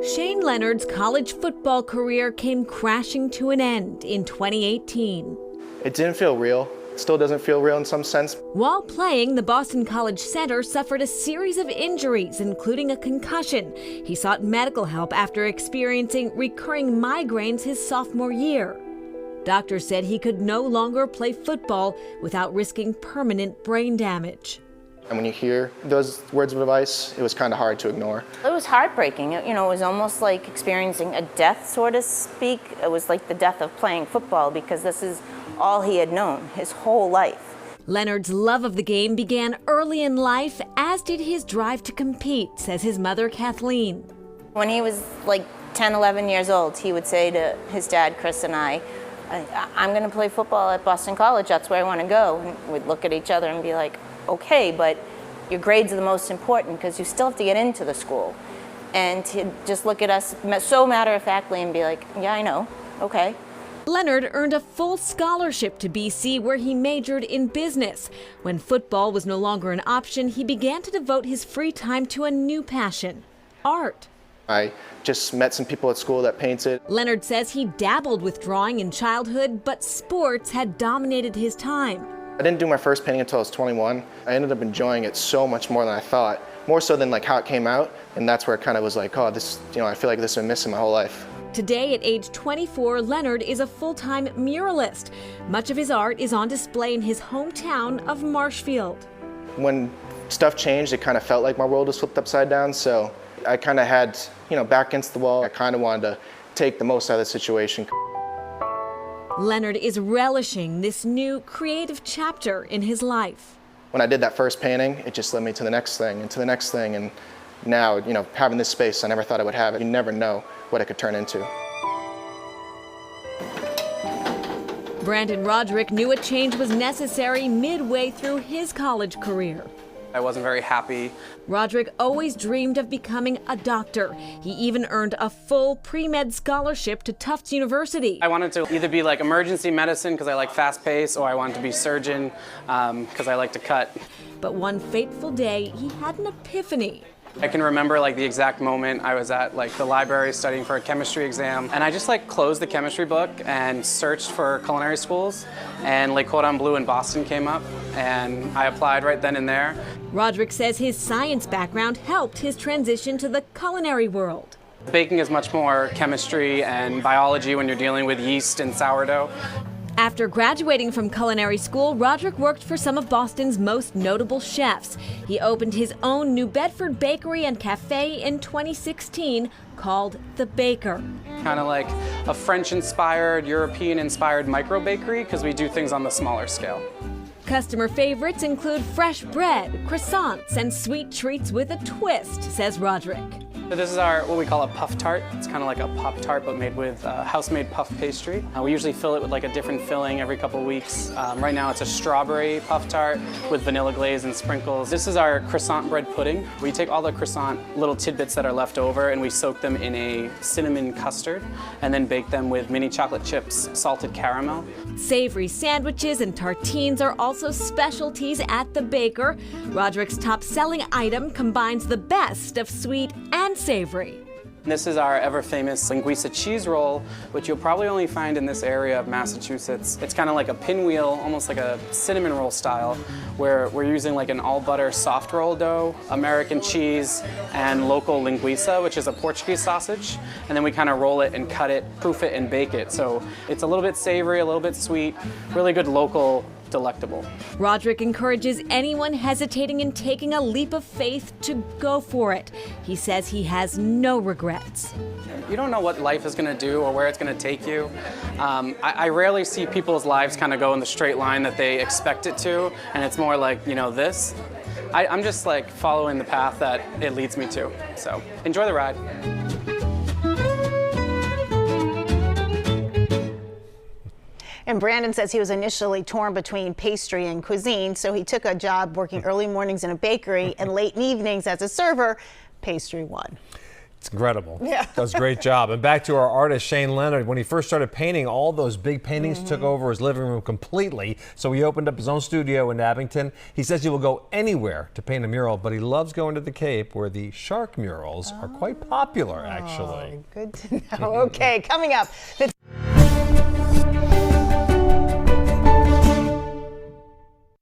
Shane Leonard's college football career came crashing to an end in 2018. It didn't feel real. It still doesn't feel real in some sense. While playing, the Boston College center suffered a series of injuries, including a concussion. He sought medical help after experiencing recurring migraines his sophomore year. Doctors said he could no longer play football without risking permanent brain damage. And when you hear those words of advice, it was kind of hard to ignore. It was heartbreaking. It was almost like experiencing a death, so to speak. It was like the death of playing football because this is all he had known his whole life. Leonard's love of the game began early in life, as did his drive to compete, says his mother, Kathleen. When he was like 10, 11 years old, he would say to his dad, Chris, and I'm going to play football at Boston College. That's where I want to go. And we'd look at each other and be like, okay, but your grades are the most important because you still have to get into the school. And he'd just look at us so matter-of-factly and be like, yeah, I know, okay. Leonard earned a full scholarship to BC, where he majored in business. When football was no longer an option, he began to devote his free time to a new passion: art. I just met some people at school that painted. Leonard says he dabbled with drawing in childhood, but sports had dominated his time. I didn't do my first painting until I was 21. I ended up enjoying it so much more than I thought, more so than like how it came out, and that's where it kind of was like, oh, this, I feel like this has been missing my whole life. Today, at age 24, Leonard is a full-time muralist. Much of his art is on display in his hometown of Marshfield. When stuff changed, it kind of felt like my world was flipped upside down, so I kind of had, back against the wall. I kind of wanted to take the most out of the situation. Leonard is relishing this new creative chapter in his life. When I did that first painting, it just led me to the next thing and to the next thing, and now, having this space, I never thought I would have it. You never know what it could turn into. Brandon Roderick knew a change was necessary midway through his college career. I wasn't very happy. Roderick always dreamed of becoming a doctor. He even earned a full pre-med scholarship to Tufts University. I wanted to either be like emergency medicine because I like fast pace, or I wanted to be surgeon because I like to cut. But one fateful day, he had an epiphany. I can remember like the exact moment I was at like the library studying for a chemistry exam, and I just like closed the chemistry book and searched for culinary schools, and Le Cordon Bleu in Boston came up, and I applied right then and there. Roderick says his science background helped his transition to the culinary world. Baking is much more chemistry and biology when you're dealing with yeast and sourdough. After graduating from culinary school, Roderick worked for some of Boston's most notable chefs. He opened his own New Bedford bakery and cafe in 2016 called The Baker. Kind of like a French-inspired, European-inspired micro-bakery because we do things on the smaller scale. Customer favorites include fresh bread, croissants, and sweet treats with a twist, says Roderick. So this is our, what we call a puff tart. It's kind of like a Pop-Tart, but made with house-made puff pastry. We usually fill it with like a different filling every couple weeks. Right now it's a strawberry puff tart with vanilla glaze and sprinkles. This is our croissant bread pudding. We take all the croissant little tidbits that are left over and we soak them in a cinnamon custard and then bake them with mini chocolate chips, salted caramel. Savory sandwiches and tartines are also specialties at The Baker. Roderick's top-selling item combines the best of sweet and savory. This is our ever-famous linguiça cheese roll, which you'll probably only find in this area of Massachusetts. It's kind of like a pinwheel, almost like a cinnamon roll style, where we're using like an all-butter soft roll dough, American cheese, and local linguiça, which is a Portuguese sausage. And then we kind of roll it and cut it, proof it, and bake it. So it's a little bit savory, a little bit sweet, really good local delectable. Roderick encourages anyone hesitating in taking a leap of faith to go for it. He says he has no regrets. You don't know what life is going to do or where it's going to take you. I rarely see people's lives kind of go in the straight line that they expect it to, and it's more like, this. I'm just like following the path that it leads me to. So enjoy the ride. And Brandon says he was initially torn between pastry and cuisine, so he took a job working early mornings in a bakery and late evenings as a server. Pastry won. It's incredible. Yeah. Does a great job. And back to our artist, Shane Leonard. When he first started painting, all those big paintings took over his living room completely. So he opened up his own studio in Abington. He says he will go anywhere to paint a mural, but he loves going to the Cape where the shark murals are quite popular, actually. Good to know. Okay, coming up.